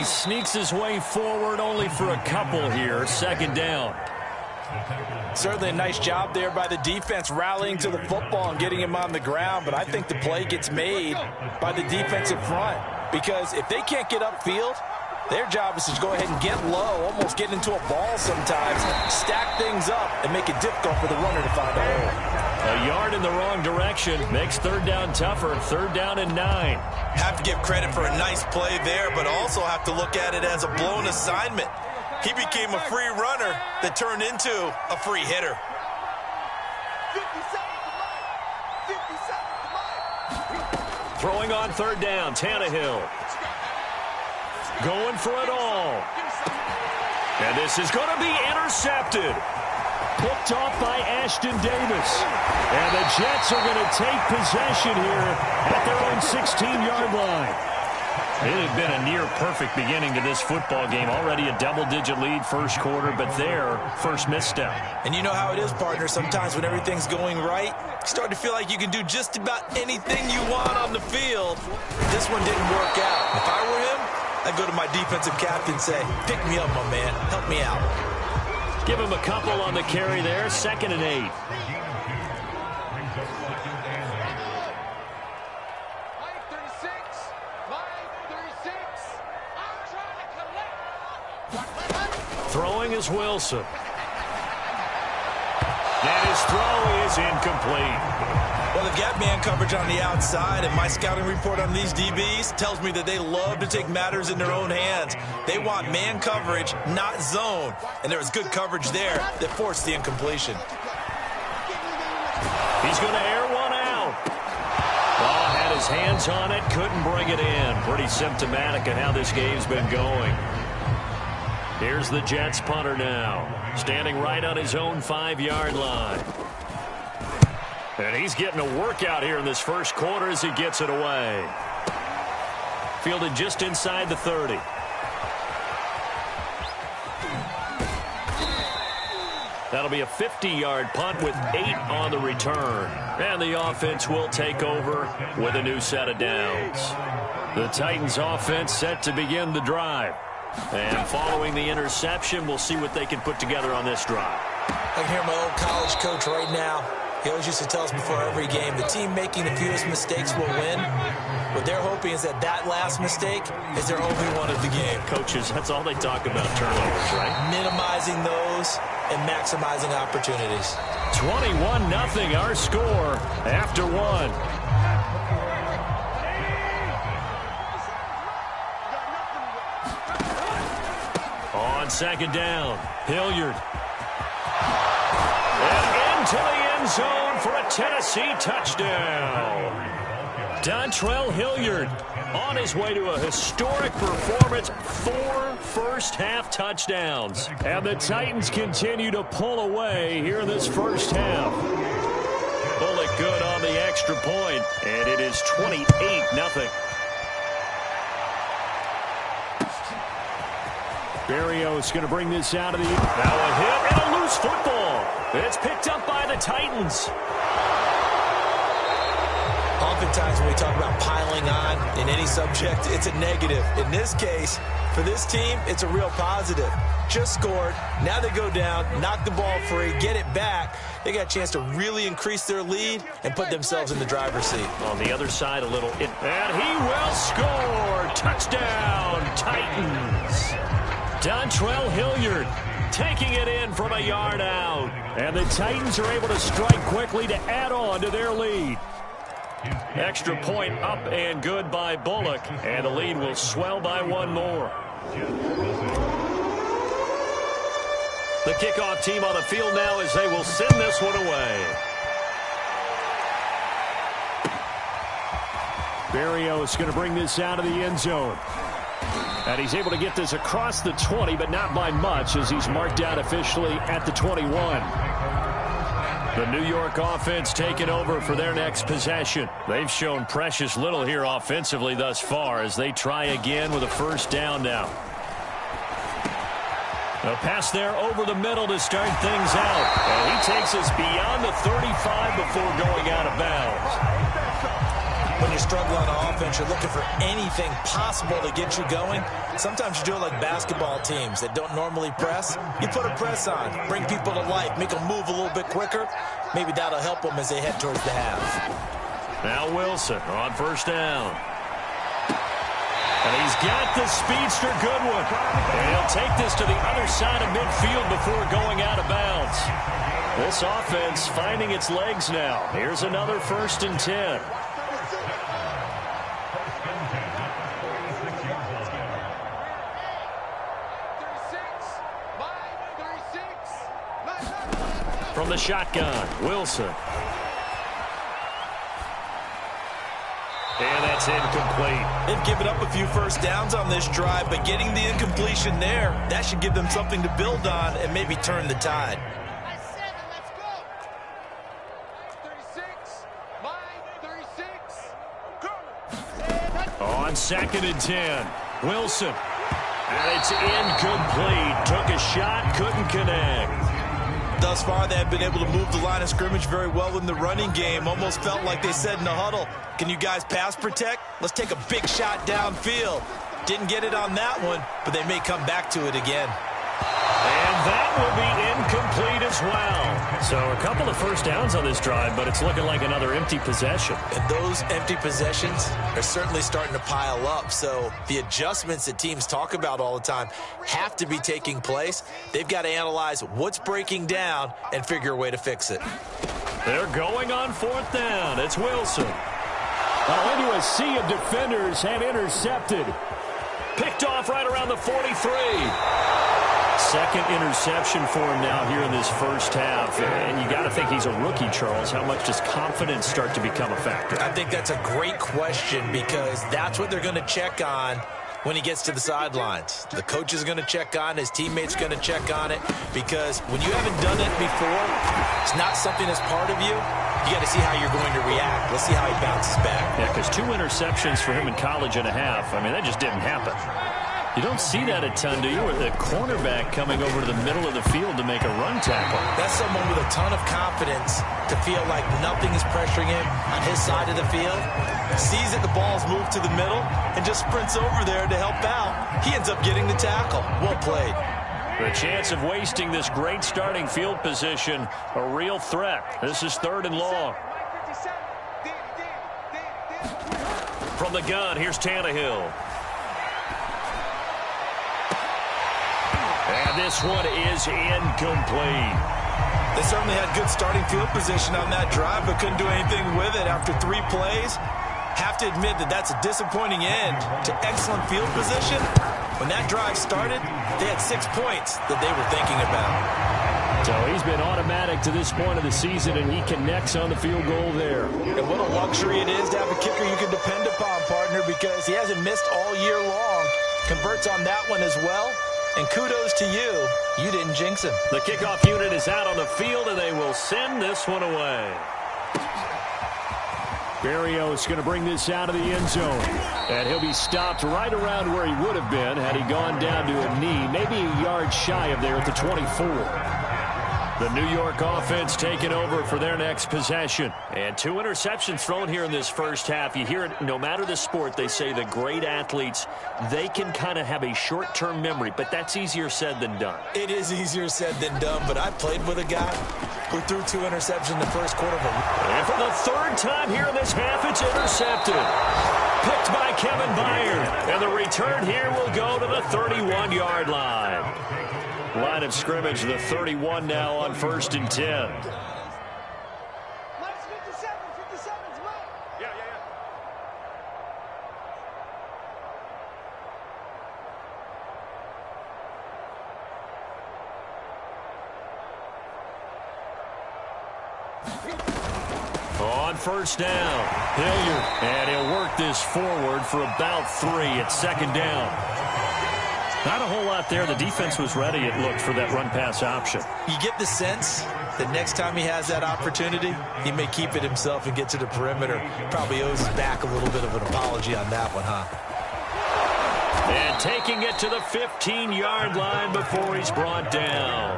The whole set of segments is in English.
sneaks his way forward only for a couple here. Second down. Certainly a nice job there by the defense rallying to the football and getting him on the ground, but I think the play gets made by the defensive front because if they can't get upfield, their job is to go ahead and get low, almost get into a ball sometimes, stack things up, and make it difficult for the runner to find a hole. A yard in the wrong direction makes third down tougher. Third down and 9. Have to give credit for a nice play there, but also have to look at it as a blown assignment. He became a free runner that turned into a free hitter. Throwing on third down, Tannehill. Going for it all. And this is going to be intercepted. Picked off by Ashton Davis. And the Jets are going to take possession here at their own 16-yard line. It had been a near-perfect beginning to this football game. Already a double-digit lead first quarter, but their first misstep. And you know how it is, partner. Sometimes when everything's going right, you start to feel like you can do just about anything you want on the field. This one didn't work out. If I were him, I'd go to my defensive captain and say, pick me up, my man. Help me out. Give him a couple on the carry there. 2nd and 8. Throwing is Wilson. And his throw is incomplete. Well, they've got man coverage on the outside, and my scouting report on these DBs tells me that they love to take matters in their own hands. They want man coverage, not zone. And there was good coverage there that forced the incompletion. He's going to air one out. Ball had his hands on it, couldn't bring it in. Pretty symptomatic of how this game's been going. Here's the Jets punter now, standing right on his own 5-yard line. And he's getting a workout here in this first quarter as he gets it away. Fielded just inside the 30. That'll be a 50-yard punt with 8 on the return. And the offense will take over with a new set of downs. The Titans offense set to begin the drive. And following the interception, we'll see what they can put together on this drive. I can hear my old college coach right now. He always used to tell us before every game, the team making the fewest mistakes will win. What they're hoping is that that last mistake is their only one of the game. Coaches, that's all they talk about, turnovers, right? Minimizing those and maximizing opportunities. 21-0 our score after 1. On 2nd down, Hilliard. And into the end zone for a Tennessee touchdown. Dontrell Hilliard on his way to a historic performance. 4 first-half touchdowns. And the Titans continue to pull away here in this first half. Bullock good on the extra point, and it is 28-0. Berrios going to bring this out of the... Now a hit and a loose football. It's picked up by the Titans. Oftentimes when we talk about piling on in any subject, it's a negative. In this case, for this team, it's a real positive. Just scored. Now they go down, knock the ball free, get it back. They got a chance to really increase their lead and put themselves in the driver's seat. On the other side, a little... And he will score. Touchdown, Titans. Dontrell Hilliard taking it in from a yard out. And the Titans are able to strike quickly to add on to their lead. Extra point up and good by Bullock. And the lead will swell by 1 more. The kickoff team on the field now as they will send this one away. Berrios going to bring this out of the end zone. And he's able to get this across the 20, but not by much as he's marked out officially at the 21. The New York offense taking over for their next possession. They've shown precious little here offensively thus far as they try again with a first down now. A pass there over the middle to start things out. And he takes us beyond the 35 before going out of bounds. When you struggle on offense, you're looking for anything possible to get you going. Sometimes you do it like basketball teams that don't normally press. You put a press on, bring people to life, make them move a little bit quicker. Maybe that'll help them as they head towards the half. Now Wilson on first down. And he's got the speedster Goodwin. And he'll take this to the other side of midfield before going out of bounds. This offense finding its legs now. Here's another 1st and 10. From the shotgun, Wilson. And that's incomplete. They've given up a few first downs on this drive, but getting the incompletion there, that should give them something to build on and maybe turn the tide. On 2nd and 10, Wilson. And it's incomplete. Took a shot, couldn't connect. Thus far, they have been able to move the line of scrimmage very well in the running game. Almost felt like they said in the huddle, can you guys pass protect? Let's take a big shot downfield. Didn't get it on that one, but they may come back to it again. And that will be incomplete as well. So a couple of first downs on this drive, but it's looking like another empty possession. And those empty possessions are certainly starting to pile up. So the adjustments that teams talk about all the time have to be taking place. They've got to analyze what's breaking down and figure a way to fix it. They're going on 4th down. It's Wilson. Now into a sea of defenders and intercepted. Picked off right around the 43. 2nd interception for him now here in this first half. And you got to think he's a rookie, Charles. How much does confidence start to become a factor? I think that's a great question because that's what they're going to check on when he gets to the sidelines. The coach is going to check on, his teammates going to check on it, because when you haven't done it before, it's not something that's part of you. You got to see how you're going to react. Let's see how he bounces back. Yeah, because 2 interceptions for him in college and a half. I mean, that just didn't happen. You don't see that a ton, do you? With the cornerback coming over to the middle of the field to make a run tackle. That's someone with a ton of confidence to feel like nothing is pressuring him on his side of the field. Sees that the ball's moved to the middle and just sprints over there to help out. He ends up getting the tackle. Well played. The chance of wasting this great starting field position, a real threat. This is 3rd and long. From the gun, here's Tannehill. And this one is incomplete. They certainly had good starting field position on that drive, but couldn't do anything with it after 3 plays. Have to admit that that's a disappointing end to excellent field position. When that drive started, they had 6 points that they were thinking about. So he's been automatic to this point of the season, and he connects on the field goal there. And what a luxury it is to have a kicker you can depend upon, partner, because he hasn't missed all year long. Converts on that one as well. And kudos to you. You didn't jinx him. The kickoff unit is out on the field, and they will send this one away. Berrios going to bring this out of the end zone. And he'll be stopped right around where he would have been had he gone down to a knee, maybe a yard shy of there at the 24. The New York offense taking over for their next possession. And 2 interceptions thrown here in this first half. You hear it, no matter the sport, they say the great athletes, they can kind of have a short-term memory, but that's easier said than done. It is easier said than done, but I played with a guy who threw 2 interceptions in the first quarter. And for the 3rd time here in this half, it's intercepted. Picked by Kevin Byard. And the return here will go to the 31-yard line. Line of scrimmage, the 31 now on 1st and 10. On 1st down, Hilliard, and he'll work this forward for about 3 at 2nd down. Not a whole lot there. The defense was ready, it looked, for that run-pass option. You get the sense that next time he has that opportunity, he may keep it himself and get to the perimeter. Probably owes his back a little bit of an apology on that one, huh? And taking it to the 15-yard line before he's brought down.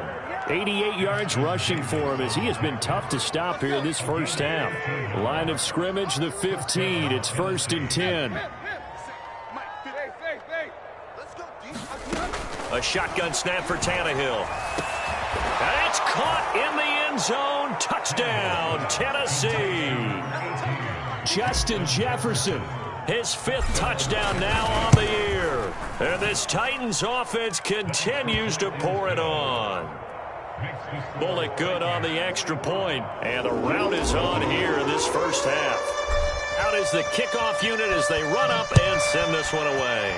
88 yards rushing for him as he has been tough to stop here in this first half. Line of scrimmage, the 15. It's 1st and 10. A shotgun snap for Tannehill. That's caught in the end zone. Touchdown, Tennessee. Justin Jefferson, his 5th touchdown now on the year. And this Titans offense continues to pour it on. Bullock good on the extra point, and the route is on here in this first half. Out is the kickoff unit as they run up and send this one away.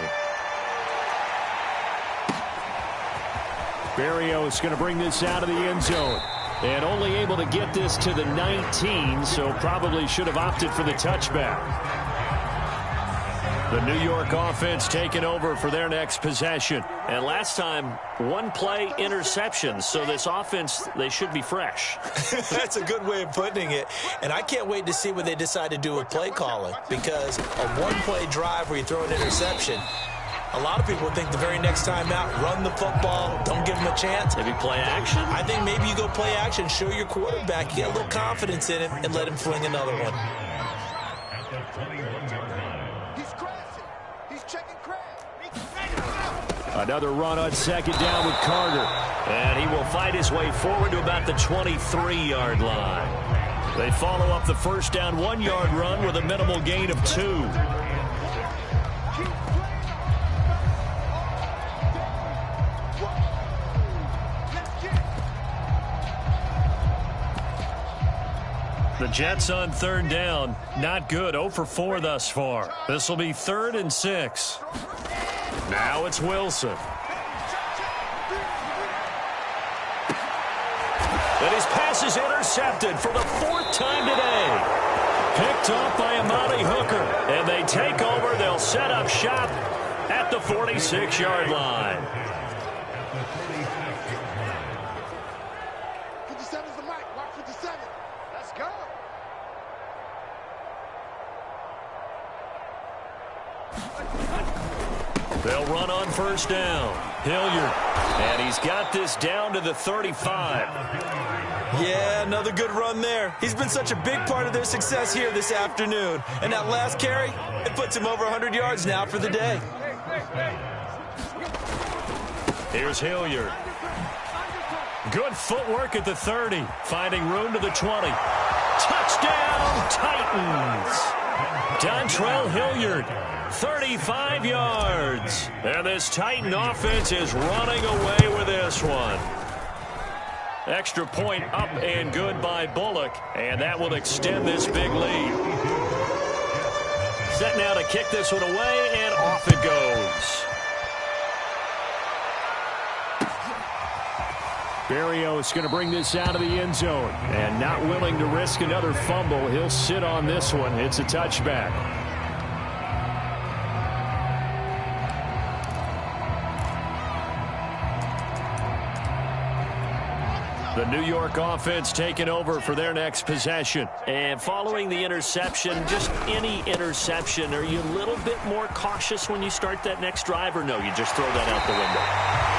Berrios going to bring this out of the end zone. And only able to get this to the 19, so probably should have opted for the touchback. The New York offense taking over for their next possession. And last time, 1 play interception, so this offense, they should be fresh. That's a good way of putting it. And I can't wait to see what they decide to do with play calling, because a 1-play drive where you throw an interception, a lot of people think the very next time out, run the football, don't give them a chance. Maybe play action? I think maybe you go play action, show your quarterback, you get a little confidence in him, and let him fling another one. He's crashing. He's checking crash. Another run on 2nd down with Carter. And he will fight his way forward to about the 23-yard line. They follow up the first down 1-yard run with a minimal gain of 2. The Jets on 3rd down. Not good. 0 for 4 thus far. This will be 3rd and 6. Now it's Wilson. And his pass is intercepted for the 4th time today. Picked off by Amani Hooker. And they take over. They'll set up shop at the 46-yard line. 57's the mic. Mark 57. Let's go. They'll run on 1st down. Hilliard. And he's got this down to the 35. Yeah, another good run there. He's been such a big part of their success here this afternoon. And that last carry, it puts him over 100 yards now for the day. Here's Hilliard. Good footwork at the 30. Finding room to the 20. Touchdown, Titans. Dontrell Hilliard, 35 yards. And this Titan offense is running away with this one. Extra point up and good by Bullock. And that will extend this big lead. Set now to kick this one away, and off it goes. Berrios going to bring this out of the end zone. And not willing to risk another fumble. He'll sit on this one. It's a touchback. The New York offense taking over for their next possession. And following the interception, just any interception, are you a little bit more cautious when you start that next drive, or no, you just throw that out the window?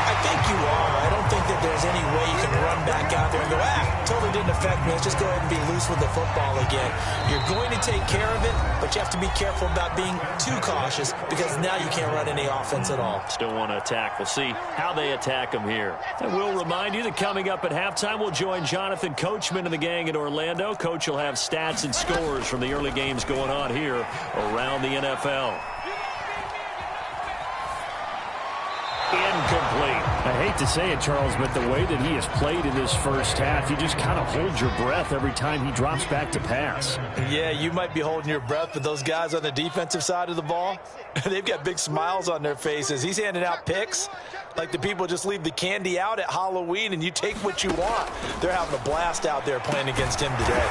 I think you are. I don't think that there's any way you can run back out there and go, totally didn't affect me. Let's just go ahead and be loose with the football again. You're going to take care of it, but you have to be careful about being too cautious, because now you can't run any offense at all. Still want to attack. We'll see how they attack them here. And we'll remind you that coming up at halftime, we'll join Jonathan Coachman and the gang in Orlando. Coach will have stats and scores from the early games going on here around the NFL. Incomplete. I hate to say it, Charles, but the way that he has played in this first half, you just kind of hold your breath every time he drops back to pass. Yeah, you might be holding your breath, but those guys on the defensive side of the ball, they've got big smiles on their faces. He's handing out picks like the people just leave the candy out at Halloween and you take what you want. They're having a blast out there playing against him today.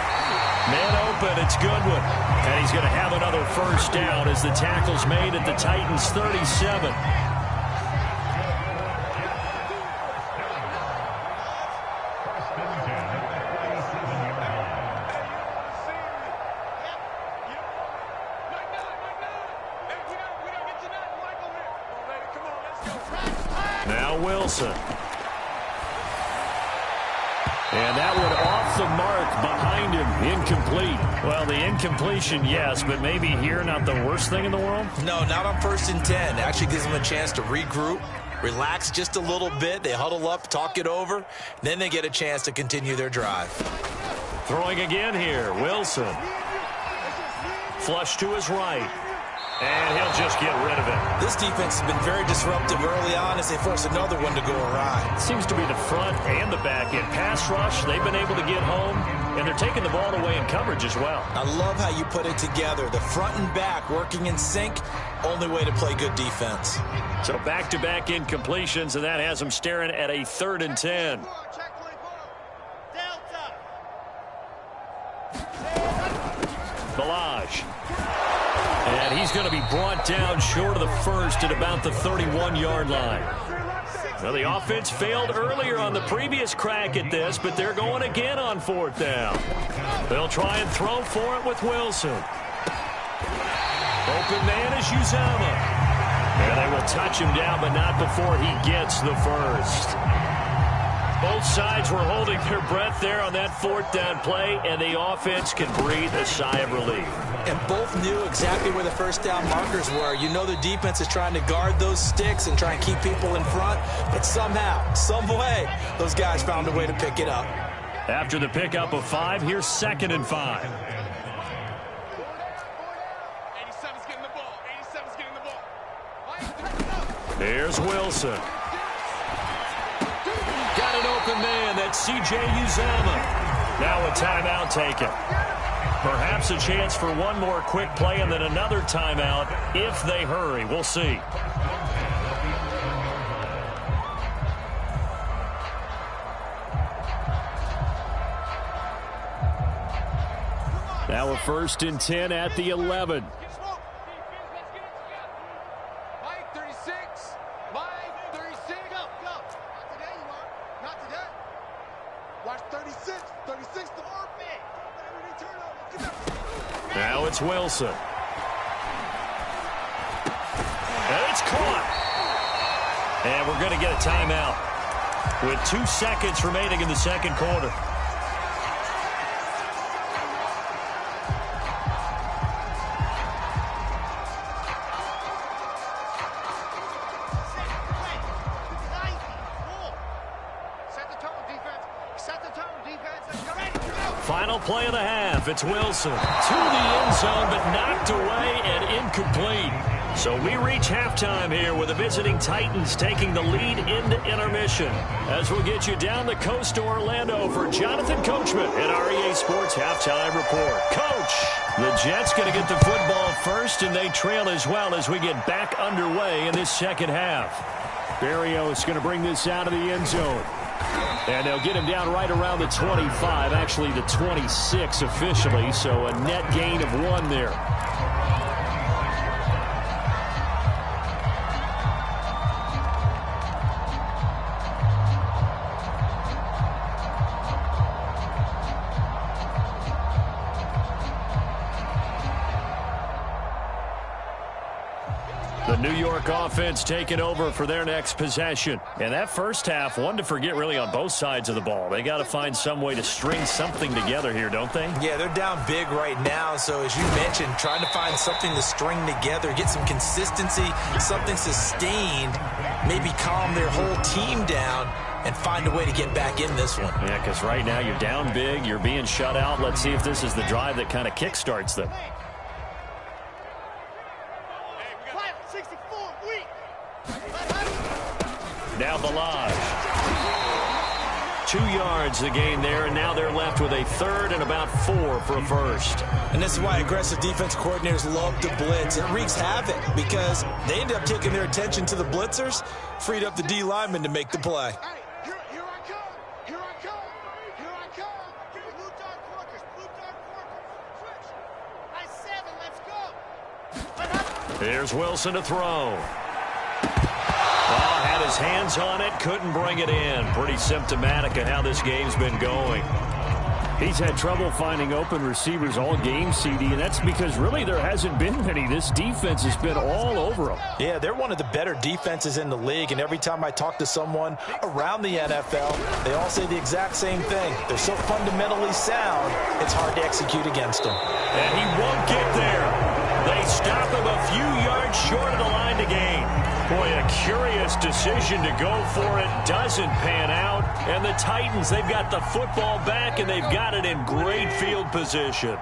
Man open, it's Goodwin. And he's going to have another first down as the tackle's made at the Titans' 37. Now Wilson. And that one off the mark behind him. Incomplete. Well, the incompletion, yes, but maybe here not the worst thing in the world? No, not on 1st and 10. Actually gives them a chance to regroup, relax just a little bit. They huddle up, talk it over. Then they get a chance to continue their drive. Throwing again here, Wilson. Flush to his right. And he'll just get rid of it. This defense has been very disruptive early on as they force another one to go awry. Seems to be the front and the back end. Pass rush, they've been able to get home, and they're taking the ball away in coverage as well. I love how you put it together. The front and back working in sync, only way to play good defense. So back-to-back incompletions, and that has them staring at a 3rd and 10. Balaj. And he's going to be brought down short of the first at about the 31-yard line. Well, the offense failed earlier on the previous crack at this, but they're going again on 4th down. They'll try and throw for it with Wilson. Open man is Uzama. And they will touch him down, but not before he gets the first. Both sides were holding their breath there on that 4th down play, and the offense can breathe a sigh of relief. And both knew exactly where the 1st down markers were. You know the defense is trying to guard those sticks and try and keep people in front, but somehow, some way, those guys found a way to pick it up. After the pickup of 5, here's 2nd and 5. 87's getting the ball. 87's getting the ball. Here's Wilson. Got an open man. That's C.J. Uzama. Now a timeout taken. Perhaps a chance for one more quick play and then another timeout if they hurry. We'll see. Now a 1st and 10 at the 11. Now it's Wilson. And it's caught. And we're going to get a timeout with 2 seconds remaining in the 2nd quarter. Final play of the half. It's Wilson to the end zone, but knocked away and incomplete. So we reach halftime here with the visiting Titans taking the lead into intermission. As we'll get you down the coast to Orlando for Jonathan Coachman at our EA Sports Halftime Report. Coach, the Jets going to get the football first, and they trail as well as we get back underway in this 2nd half. Barrios is going to bring this out of the end zone. And they'll get him down right around the 25, actually the 26 officially, so a net gain of 1 there. The New York offense taking over for their next possession. And that first half, one to forget really on both sides of the ball. They got to find some way to string something together here, don't they? Yeah, they're down big right now. So as you mentioned, trying to find something to string together, get some consistency, something sustained, maybe calm their whole team down and find a way to get back in this one. Yeah, because right now you're down big, you're being shut out. Let's see if this is the drive that kind of kickstarts them. Now Balaj. 2 yards the gain there, and now they're left with a 3rd and about 4 for a first. And this is why aggressive defense coordinators love to blitz. It wreaks havoc because they end up taking their attention to the blitzers, freed up the D lineman to make the play. Here I come. Here I come. Here I come. Blue dark workers. Blue dark workers. Switch. High 7. Let's go. Here's Wilson to throw. Had his hands on it, couldn't bring it in. Pretty symptomatic of how this game's been going. He's had trouble finding open receivers all game, CD, and that's because really there hasn't been many. This defense has been all over him. Yeah, they're one of the better defenses in the league, and every time I talk to someone around the NFL, they all say the exact same thing. They're so fundamentally sound, it's hard to execute against them. And he won't get there. They stop him a few yards short of the line to gain. Boy, a curious decision to go for it. Doesn't pan out. And the Titans, they've got the football back, and they've got it in great field position.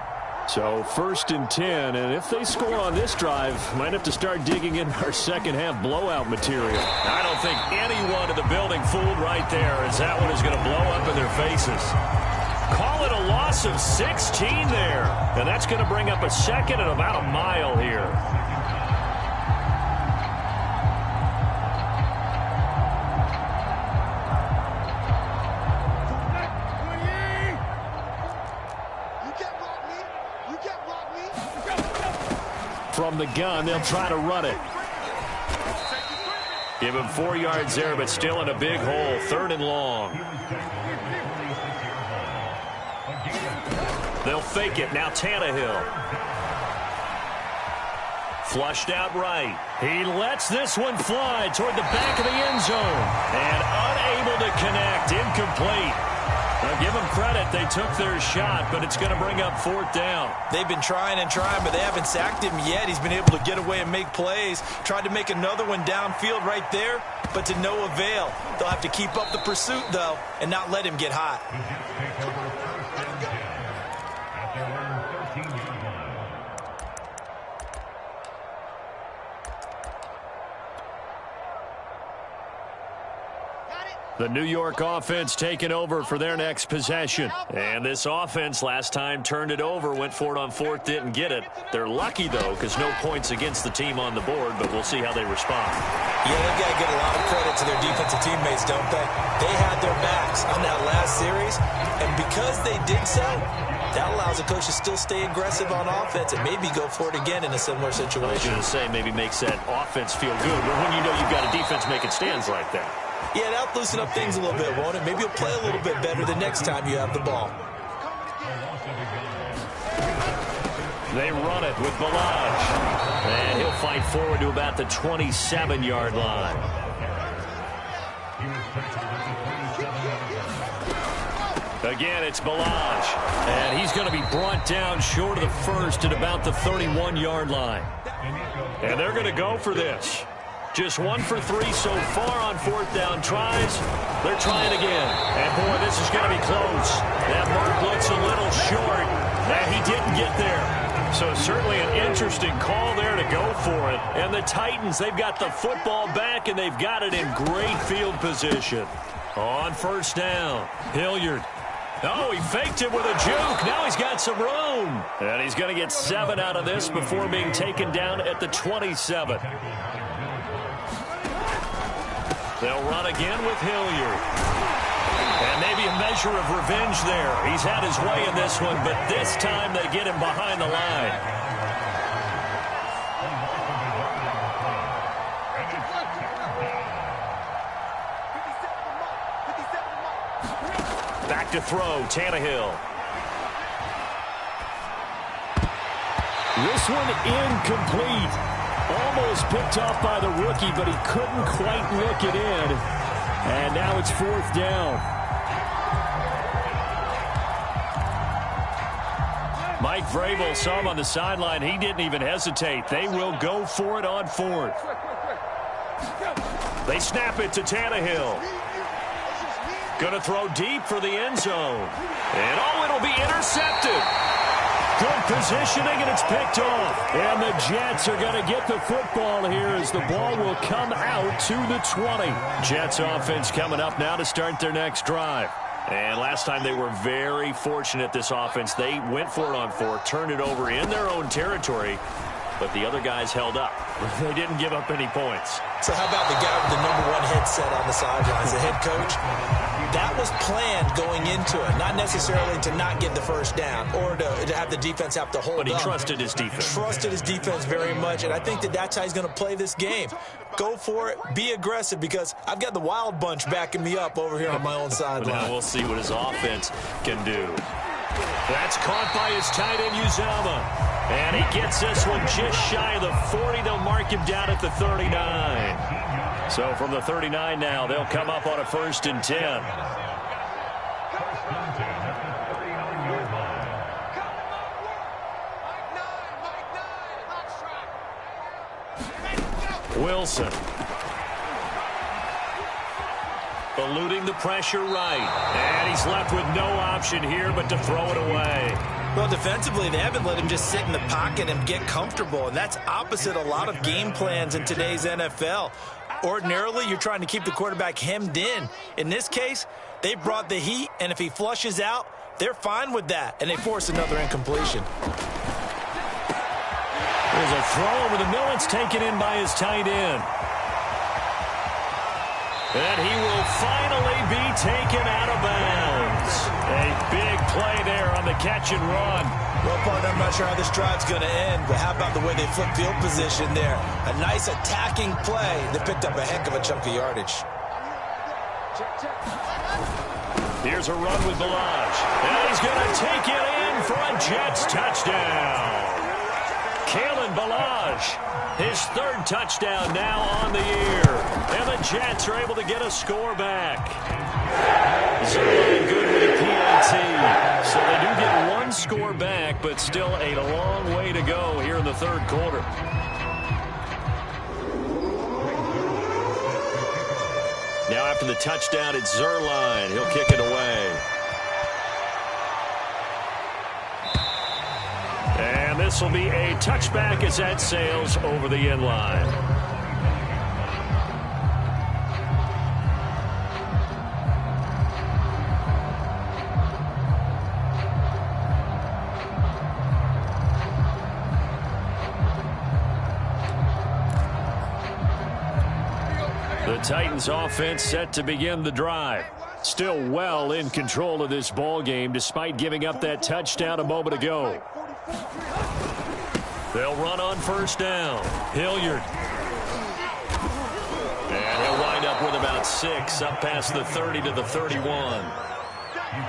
So 1st and 10, and if they score on this drive, might have to start digging in our second-half blowout material. I don't think anyone in the building fooled right there, as that one is going to blow up in their faces. Call it a loss of 16 there. And that's going to bring up a second and about a mile here. From the gun, they'll try to run it. Give him 4 yards there, but still in a big hole. 3rd and long. They'll fake it. Now Tannehill. Flushed out right. He lets this one fly toward the back of the end zone. And unable to connect. Incomplete. Now give them credit. They took their shot, but it's going to bring up 4th down. They've been trying and trying, but they haven't sacked him yet. He's been able to get away and make plays. Tried to make another one downfield right there, but to no avail. They'll have to keep up the pursuit, though, and not let him get hot. The New York offense taking over for their next possession. And this offense last time turned it over, went for it on 4th, didn't get it. They're lucky, though, because no points against the team on the board, but we'll see how they respond. Yeah, they've got to give a lot of credit to their defensive teammates, don't they? They had their backs on that last series, and because they did so, that allows the coach to still stay aggressive on offense and maybe go for it again in a similar situation. I was going to say maybe makes that offense feel good, but when you know you've got a defense making stands like that. Yeah, that'll loosen up things a little bit, won't it? Maybe you'll play a little bit better the next time you have the ball. They run it with Balaj. And he'll fight forward to about the 27-yard line. Again, it's Balaj. And he's going to be brought down short of the first at about the 31-yard line. And they're going to go for this. Just 1 for 3 so far on 4th down tries. They're trying again. And, boy, this is going to be close. That mark looks a little short. And he didn't get there. So certainly an interesting call there to go for it. And the Titans, they've got the football back, and they've got it in great field position. On 1st down, Hilliard. Oh, he faked it with a juke. Now he's got some room. And he's going to get 7 out of this before being taken down at the 27. They'll run again with Hilliard. And maybe a measure of revenge there. He's had his way in this one, but this time they get him behind the line. Back to throw, Tannehill. This one incomplete. Almost picked off by the rookie, but he couldn't quite look it in. And now it's 4th down. Mike Vrabel saw him on the sideline. He didn't even hesitate. They will go for it on 4th. They snap it to Tannehill. Going to throw deep for the end zone. And, oh, it'll be intercepted. Good positioning, and it's picked off. And the Jets are going to get the football here as the ball will come out to the 20. Jets offense coming up now to start their next drive. And last time they were very fortunate, this offense. They went for it on 4th, turned it over in their own territory, but the other guys held up. They didn't give up any points. So how about the guy with the #1 headset on the sidelines, the head coach? That was planned going into it, not necessarily to not get the first down or to have the defense have to hold up. But he trusted his defense. Trusted his defense very much, and I think that's how he's going to play this game. Go for it, be aggressive, because I've got the Wild Bunch backing me up over here on my own sideline. Now we'll see what his offense can do. That's caught by his tight end, Uzama. And he gets this one just shy of the 40. They'll mark him down at the 39. So from the 39 now, they'll come up on a 1st and 10. Wilson. Eluding the pressure right. And he's left with no option here but to throw it away. Well, defensively, they haven't let him just sit in the pocket and get comfortable, and that's opposite a lot of game plans in today's NFL. Ordinarily, you're trying to keep the quarterback hemmed in. In this case, they brought the heat, and if he flushes out, they're fine with that, and they force another incompletion. There's a throw over the middle. It's taken in by his tight end. And he will finally be taken out of bounds. A big play there on the catch and run. Well, partner, I'm not sure how this drive's going to end, but how about the way they flip field position there? A nice attacking play that picked up a heck of a chunk of yardage. Here's a run with Balaj. And he's going to take it in for a Jets touchdown. Kalen Balaj, his 3rd touchdown now on the year. And the Jets are able to get a score back. Zerline good with a PAT. So they do get 1 score back, but still a long way to go here in the 3rd quarter. Now after the touchdown, it's Zerline. He'll kick it away. And this will be a touchback as that sails over the end line. The Titans offense set to begin the drive. Still well in control of this ball game despite giving up that touchdown a moment ago. They'll run on 1st down. Hilliard. And he'll wind up with about 6 up past the 30 to the 31.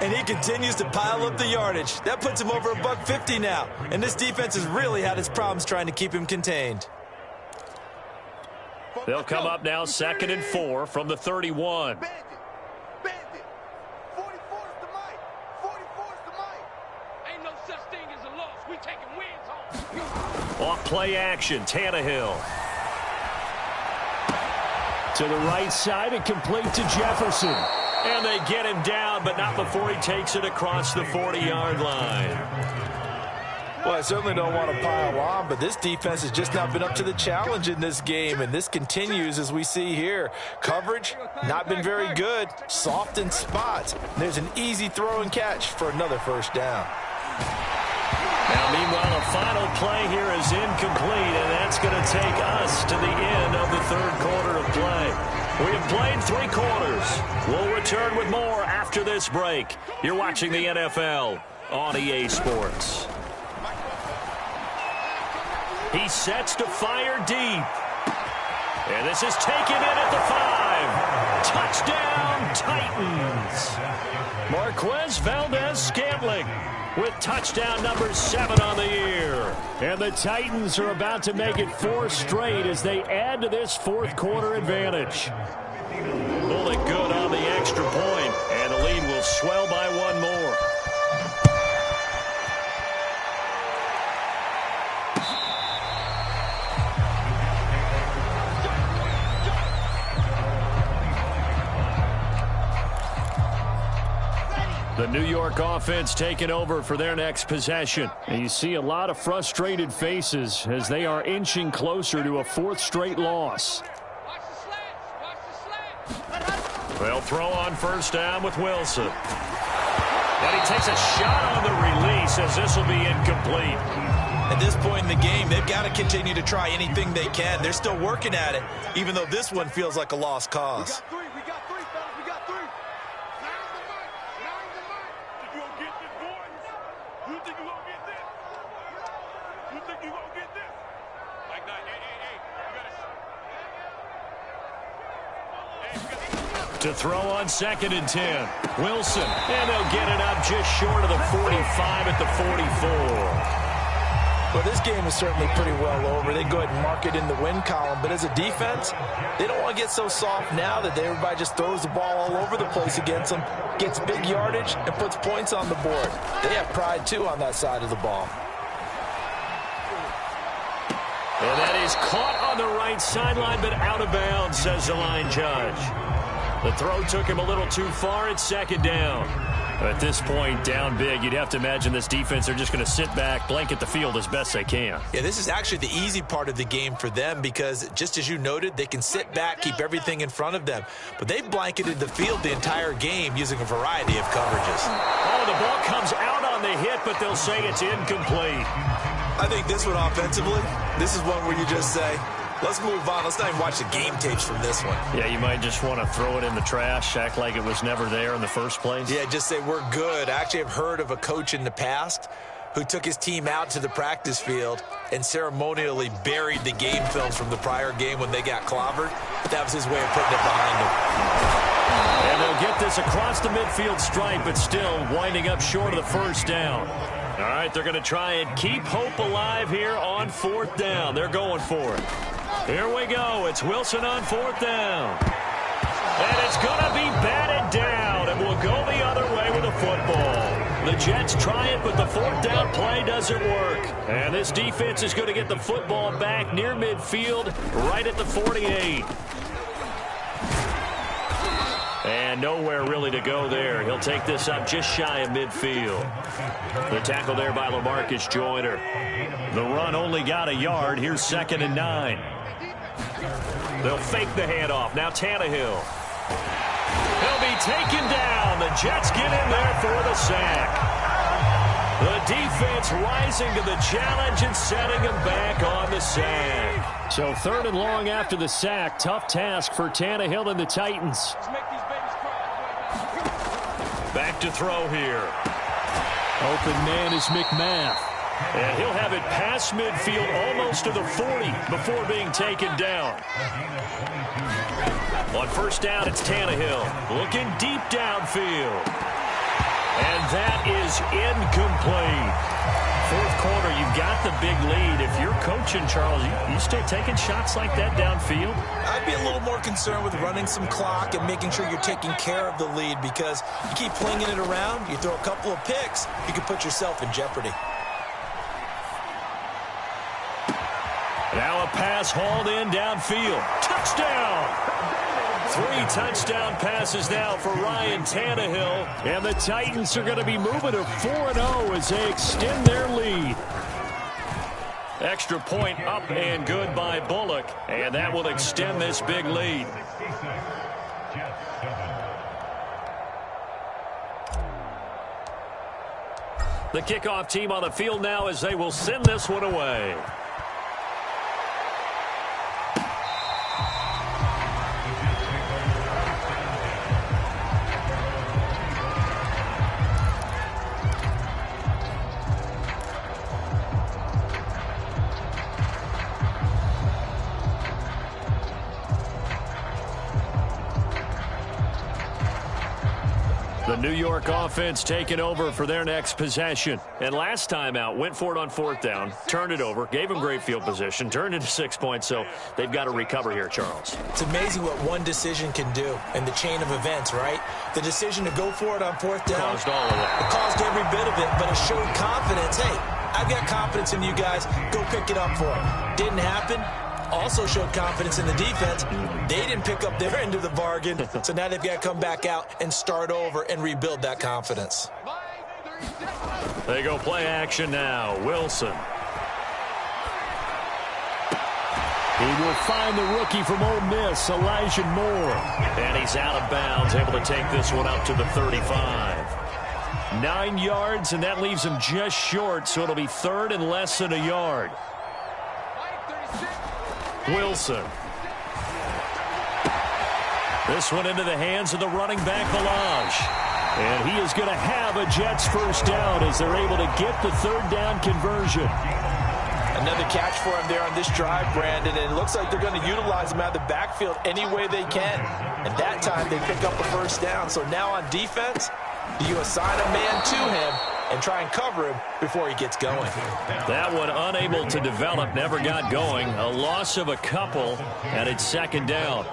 And he continues to pile up the yardage. That puts him over $150 now. And this defense has really had its problems trying to keep him contained. They'll come up now 2nd and 4 from the 31. Bandit. 44's the mic. 44's the mic. Ain't no such thing as a loss. We taking wins home. Off play action, Tannehill. To the right side and complete to Jefferson. And they get him down, but not before he takes it across the 40-yard line. Well, I certainly don't want to pile on, but this defense has just not been up to the challenge in this game, and this continues as we see here. Coverage, not been very good. Soft in spots. There's an easy throw and catch for another 1st down. Now, meanwhile, the final play here is incomplete, and that's going to take us to the end of the 3rd quarter of play. We have played 3 quarters. We'll return with more after this break. You're watching the NFL on EA Sports. He sets to fire deep. And this is taken in at the 5. Touchdown, Titans. Marquez Valdez-Scantling with touchdown number 7 on the year. And the Titans are about to make it 4 straight as they add to this 4th quarter advantage. Pulled it good on the extra point, and the lead will swell by 1 more. The New York offense taking over for their next possession. And you see a lot of frustrated faces as they are inching closer to a 4th straight loss. They'll throw on 1st down with Wilson. And he takes a shot on the release as this will be incomplete. At this point in the game, they've got to continue to try anything they can. They're still working at it, even though this one feels like a lost cause. We got 3, fellas. We got 3. Nine the mic. You gonna get this, boys? You think you gonna get this? You think you gonna get this? Like that, hey. You gotta... Hey, To throw on 2nd and 10. Wilson. And they'll get it up just short of the 45 at the 44. Well, this game is certainly pretty well over. They go ahead and mark it in the win column. But as a defense, they don't want to get so soft now that everybody just throws the ball all over the place against them, gets big yardage, and puts points on the board. They have pride, too, on that side of the ball. And that is caught on the right sideline, but out of bounds, says the line judge. The throw took him a little too far. It's 2nd down. At this point, down big, you'd have to imagine this defense are just going to sit back, blanket the field as best they can. Yeah, this is actually the easy part of the game for them because, just as you noted, they can sit back, keep everything in front of them. But they've blanketed the field the entire game using a variety of coverages. Oh, the ball comes out on the hit, but they'll say it's incomplete. I think this one offensively, this is one where you just say, let's move on. Let's not even watch the game tapes from this one. Yeah, you might just want to throw it in the trash, act like it was never there in the first place. Yeah, just say we're good. I actually have heard of a coach in the past who took his team out to the practice field and ceremonially buried the game films from the prior game when they got clobbered. That was his way of putting it behind him. And they'll get this across the midfield stripe, but still winding up short of the first down. All right, they're going to try and keep hope alive here on 4th down. They're going for it. Here we go. It's Wilson on 4th down. And it's going to be batted down, and we'll go the other way with the football. The Jets try it, but the 4th down play doesn't work. And this defense is going to get the football back near midfield, right at the 48. And nowhere really to go there. He'll take this up just shy of midfield. The tackle there by LaMarcus Joyner. The run only got a yard. Here's 2nd and 9. They'll fake the handoff. Now Tannehill. He'll be taken down. The Jets get in there for the sack. The defense rising to the challenge and setting him back on the sack. So 3rd and long after the sack. Tough task for Tannehill and the Titans. Back to throw here. Open man is McMath. And he'll have it past midfield almost to the 40 before being taken down. On 1st down, it's Tannehill looking deep downfield. And that is incomplete. 4th quarter, you've got the big lead. If you're coaching, Charles, you still taking shots like that downfield? I'd be a little more concerned with running some clock and making sure you're taking care of the lead because you keep flinging it around, you throw a couple of picks, you can put yourself in jeopardy. Now a pass hauled in downfield. Touchdown! 3 touchdown passes now for Ryan Tannehill. And the Titans are going to be moving to 4-0 as they extend their lead. Extra point up and good by Bullock. And that will extend this big lead. The kickoff team on the field now as they will send this one away. The New York offense taking over for their next possession. And last time out, went for it on 4th down, turned it over, gave them great field position, turned into 6 points, so they've got to recover here, Charles. It's amazing what one decision can do in the chain of events, right? The decision to go for it on 4th down. Caused all of that. It caused every bit of it, but it showed confidence. Hey, I've got confidence in you guys. Go pick it up for it. Didn't happen. Also showed confidence in the defense. They didn't pick up their end of the bargain, so now they've got to come back out and start over and rebuild that confidence. They go play action now. Wilson. He will find the rookie from Ole Miss, Elijah Moore. And he's out of bounds, able to take this one up to the 35. 9 yards, and that leaves him just short, so it'll be 3rd and less than a yard. Wilson. This one into the hands of the running back, Balaj. And he is going to have a Jets first down as they're able to get the 3rd down conversion. Another catch for him there on this drive, Brandon, and it looks like they're going to utilize him out of the backfield any way they can. And that time they pick up a first down. So now on defense, you assign a man to him and try and cover him before he gets going. That one unable to develop, never got going. A loss of a couple, and it's second down.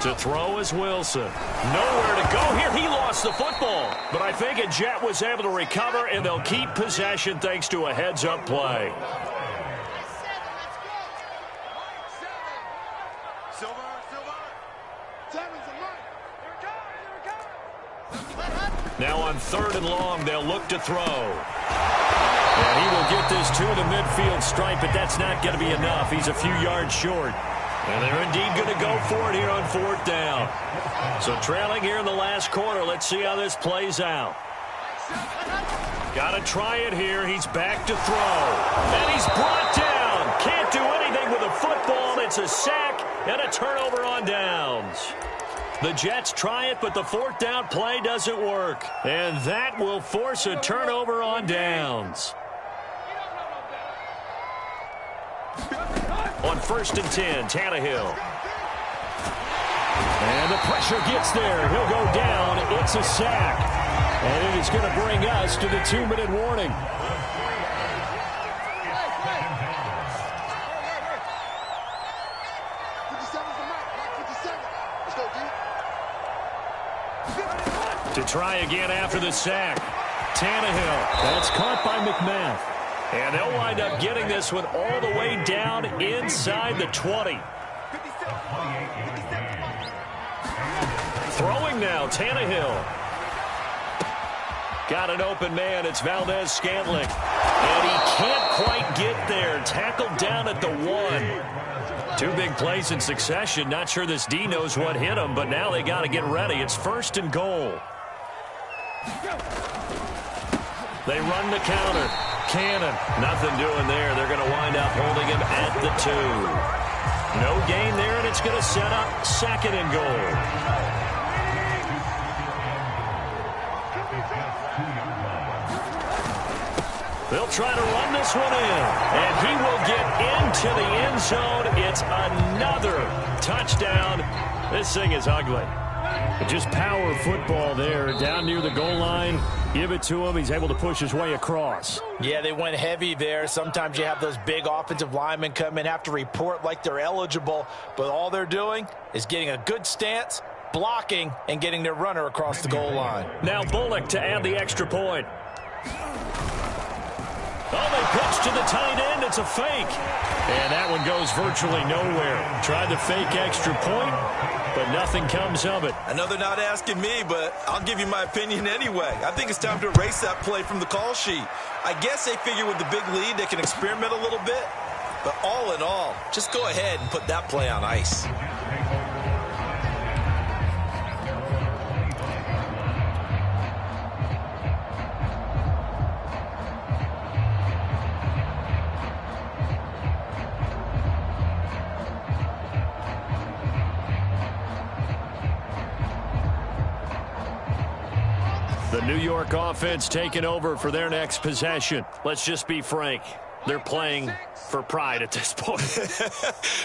To throw is Wilson. Nowhere to go here. He lost the football. But I think a Jet was able to recover, and they'll keep possession thanks to a heads-up play. Now on 3rd and long, they'll look to throw. And he will get this to the midfield stripe, but that's not going to be enough. He's a few yards short. And they're indeed going to go for it here on 4th down. So trailing here in the last quarter. Let's see how this plays out. Got to try it here. He's back to throw. And he's brought down. Can't do anything with a football. It's a sack and a turnover on downs. The Jets try it, but the 4th down play doesn't work. And that will force a turnover on downs. On 1st and 10, Tannehill. And the pressure gets there. He'll go down. It's a sack. And it is going to bring us to the 2-minute warning. To try again after the sack. Tannehill. That's caught by McMath. And they'll wind up getting this one all the way down inside the 20. Throwing now, Tannehill. Got an open man. It's Valdez-Scantling. And he can't quite get there. Tackled down at the 1. 2 big plays in succession. Not sure this D knows what hit him, but now they got to get ready. It's 1st and goal. They run the counter. Cannon, nothing doing there. They're going to wind up holding him at the 2. No gain there, and it's going to set up 2nd and goal. They'll try to run this one in, and he will get into the end zone. It's another touchdown. This thing is ugly. Just power football there, down near the goal line. Give it to him. He's able to push his way across. Yeah, they went heavy there. Sometimes you have those big offensive linemen come in, have to report like they're eligible, but all they're doing is getting a good stance, blocking, and getting their runner across the goal line. Now Bullock to add the extra point. Oh, they pitch to the tight end. It's a fake. And that one goes virtually nowhere. Tried the fake extra point, but nothing comes of it. I know they're not asking me, but I'll give you my opinion anyway. I think it's time to erase that play from the call sheet. I guess they figure with the big lead they can experiment a little bit. But all in all, just go ahead and put that play on ice. The New York offense taking over for their next possession. Let's just be frank. They're playing for pride at this point.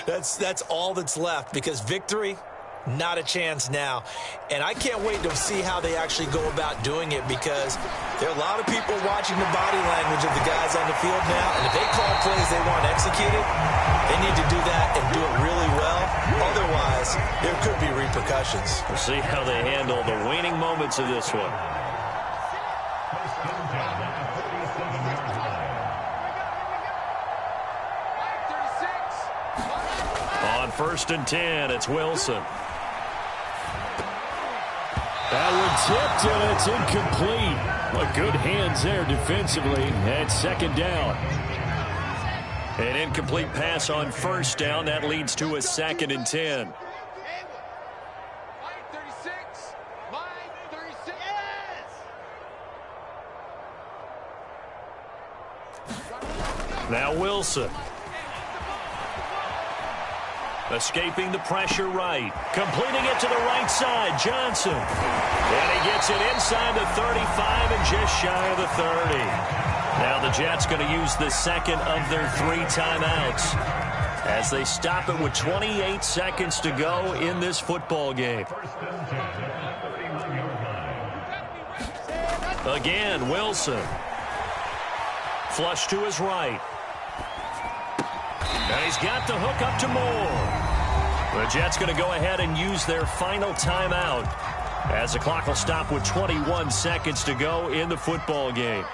That's all that's left, because victory, not a chance now. And I can't wait to see how they actually go about doing it, because there are a lot of people watching the body language of the guys on the field now. And if they call plays they want executed, they need to do that and do it really well. Otherwise, there could be repercussions. We'll see how they handle the waning moments of this one. On 1st and 10, it's Wilson. That one tipped, and it's incomplete. Well, good hands there defensively. And 2nd down. An incomplete pass on 1st down. That leads to a 2nd and 10. Now Wilson. Escaping the pressure right. Completing it to the right side. Johnson. And he gets it inside the 35 and just shy of the 30. Now the Jets going to use the second of their 3 timeouts as they stop it with 28 seconds to go in this football game. Again, Wilson. Flush to his right. And he's got the hook up to Moore. The Jets going to go ahead and use their final timeout as the clock will stop with 21 seconds to go in the football game.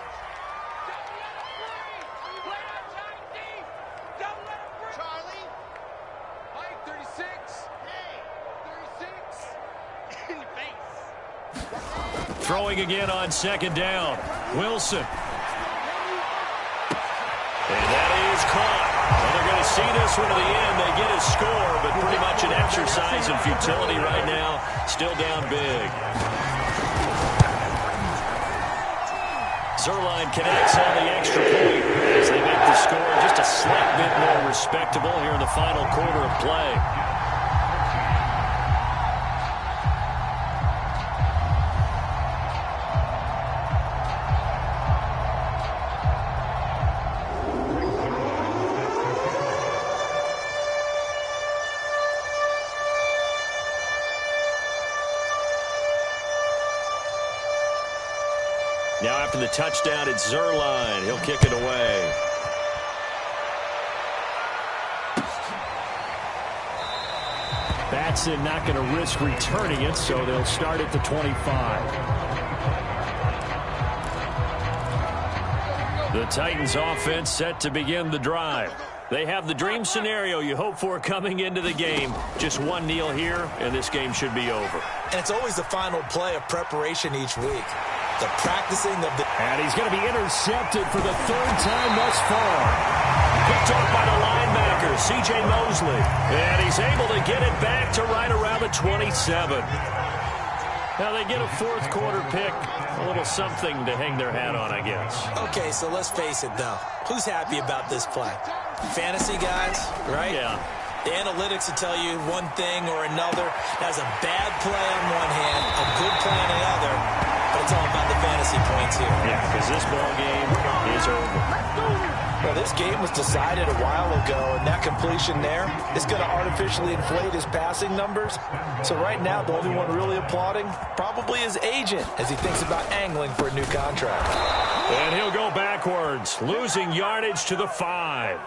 Throwing again on second down. Wilson. And that is caught. Well, they're going to see this one to the end. They get a score, but pretty much an exercise in futility right now. Still down big. Zuerlein connects on the extra point as they make the score just a slight bit more respectable here in the final quarter of play. Now after the touchdown, it's Zuerlein. He'll kick it away. Batson not going to risk returning it, so they'll start at the 25. The Titans offense set to begin the drive. They have the dream scenario you hope for coming into the game. Just one kneel here, and this game should be over. And it's always the final play of preparation each week. The practicing of the... And he's going to be intercepted for the 3rd time thus far. Picked off by the linebacker, C.J. Mosley. And he's able to get it back to right around the 27. Now they get a 4th quarter pick. A little something to hang their hat on, I guess. Okay, so let's face it, though. Who's happy about this play? Fantasy guys, right? Yeah. The analytics will tell you one thing or another. That's a bad play on one hand, a good play on the other. But it's all about the fantasy points here. Yeah, because this ball game is over. Well, this game was decided a while ago, and that completion there is going to artificially inflate his passing numbers. So right now, the only one really applauding probably his agent as he thinks about angling for a new contract. And he'll go backwards, losing yardage to the 5.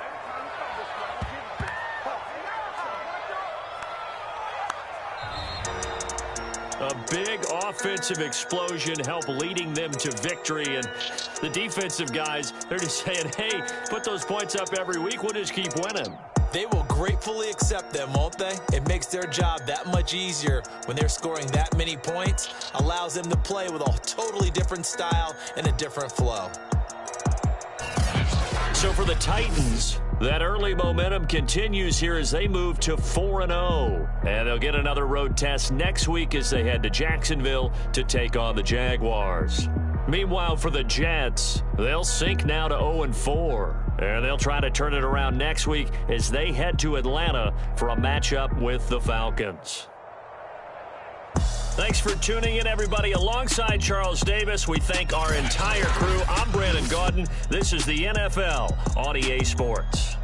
A big offensive explosion helped leading them to victory. And the defensive guys, they're just saying, hey, put those points up every week. We'll just keep winning. They will gratefully accept them, won't they? It makes their job that much easier when they're scoring that many points. Allows them to play with a totally different style and a different flow. So for the Titans, that early momentum continues here as they move to 4-0. And they'll get another road test next week as they head to Jacksonville to take on the Jaguars. Meanwhile, for the Jets, they'll sink now to 0-4. And they'll try to turn it around next week as they head to Atlanta for a matchup with the Falcons. Thanks for tuning in, everybody. Alongside Charles Davis, we thank our entire crew. I'm Brandon Gaudin. This is the NFL on EA Sports.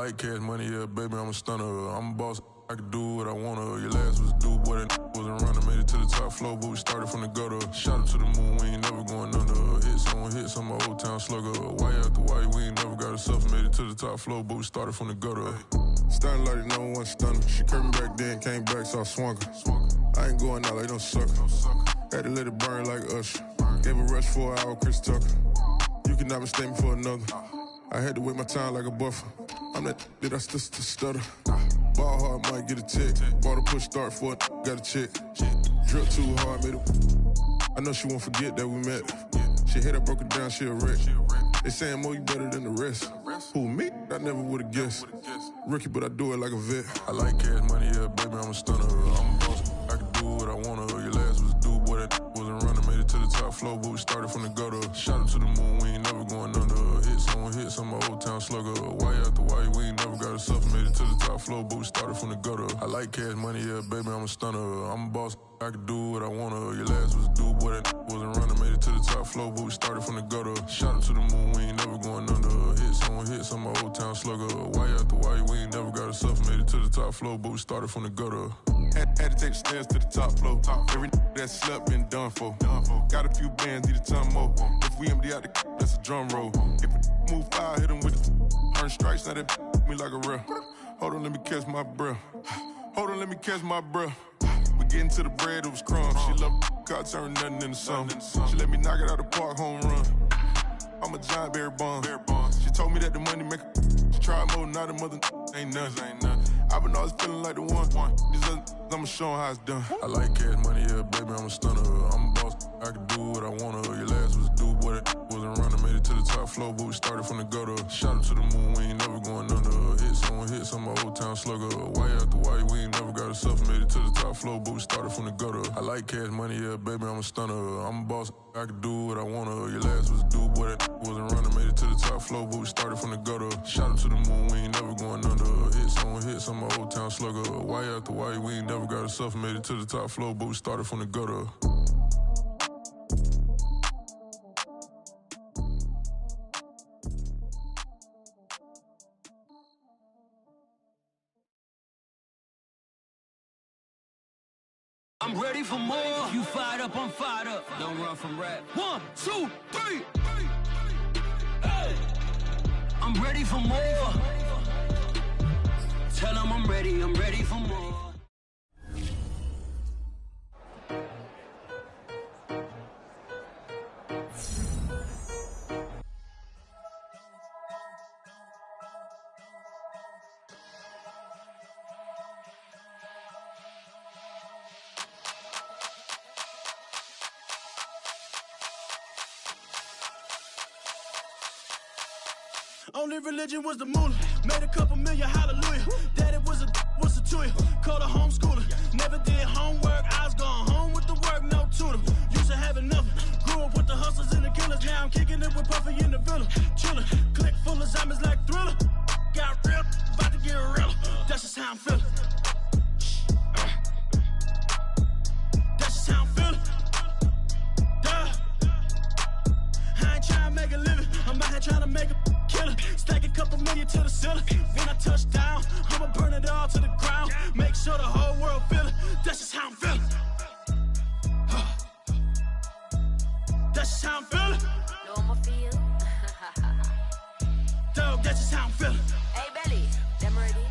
like cash money, yeah, baby, I'm a stunner. I'm a boss, I can do what I wanna. Your last was due, boy, that wasn't running. Made it to the top floor, but we started from the gutter. Shot up to the moon, we ain't never going under. Hit some old town slugger. Why after why, we ain't never got herself. Made it to the top floor, but we started from the gutter. Starting like no one stunner. She curved me back then, came back, so I swung her. I ain't going out like no sucker. Had to let it burn like Usher. Gave a rush for an hour, Chris Tucker. You cannot mistake me for another. I had to wait my time like a buffer. I'm that I still stutter. Ball hard, might get a tick. Bought a push start for it, got a chick. Drip too hard, made it. I know she won't forget that we met. She hit, I broke it down, she a wreck. They saying, Mo, you better than the rest. Who, me? I never would've guessed. Rookie, but I do it like a vet. I like cash money, yeah, baby, I'm a stunner. I'm a boss, I can do what I wanna. Your last was due, boy, that wasn't running. Made it to the top floor, but we started from the gutter. Shot up to the moon, we ain't never going under. Hit some old town slugger. Why after why, we ain't never got herself. Made it to the top floor, but we started from the gutter. I like cash money, yeah, baby, I'm a stunner. I'm a boss, I can do what I wanna. Your last was due, boy, that wasn't running. Made it to the top floor, but we started from the gutter. Shot up to the moon, we ain't never going under. Hit some old town slugger. Why after why, we ain't never got herself. Made it to the top floor, but we started from the gutter. Had to take the stairs to the top floor. Every that slept been done for. Got a few bands, need a ton more. If we empty out the that's a drum roll. If we move fire, hit him with the earn strikes, now that me like a real. Hold on, let me catch my breath. Hold on, let me catch my breath. We getting to the bread, it was crumbs. She love God, turn nothing into something. She let me knock it out the park, home run. I'm a giant berry bond. She told me that the money make her. She tried more, now the mother ain't nothing. I've been always feeling like the one. These other I'ma show 'em how it's done. I like cash money, yeah, baby, I'm a stunner. I'm a boss, I can do what I wanna. Your last was due, boy, that wasn't running. Made it to the top floor, but we started from the gutter. Shot up to the moon, we ain't never going under. Hit some old town slugger. Why after why, we ain't never got herself. Made it to the top floor, but we started from the gutter. I like cash money, yeah, baby, I'm a stunner. I'm a boss, I can do what I wanna. Your last was due, boy, that wasn't running. Made it to the top floor, but we started from the gutter. Shot up to the moon, we ain't never going under. Hit some old town slugger. Why after why, we ain't never got herself. Made it to the top floor, but we started from the gutter. I'm ready for more. You fired up, I'm fired up. Don't run from rap. 1, 2, 3. Hey. I'm ready for more. Tell them I'm ready for more. Only religion was the moolah. Made a couple million, hallelujah. Daddy was a to you. Called a homeschooler. Never did homework. I was going home with the work, no tutor. Used to have enough. Grew up with the hustlers and the killers. Now I'm kicking it with Puffy in the villa. Chiller. Click full of zombies like Thriller. Got real. About to get real. That's just how I'm feeling. That's just how I'm feeling. Duh. I ain't trying to make a living. I'm out here trying to make a killer. Stack a couple million to the ceiling. When I touch down, I'ma burn it all to the ground. Make sure the whole world feel it. That's just how I'm feeling. That's just how I'm feeling. No, I'ma feel. Dog, that's just how I'm feeling. Hey, Belly, them ready?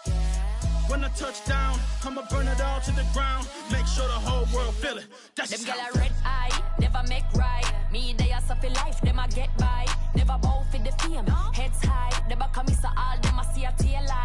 Yeah. When I touch down, I'ma burn it all to the ground. Make sure the whole world feel it. That's Them just girl how I'm a red feeling. eye, never make right. Me, they are suffer life, them a get by. Never bow for the fame. Heads high, never come miss all them a see a tail light.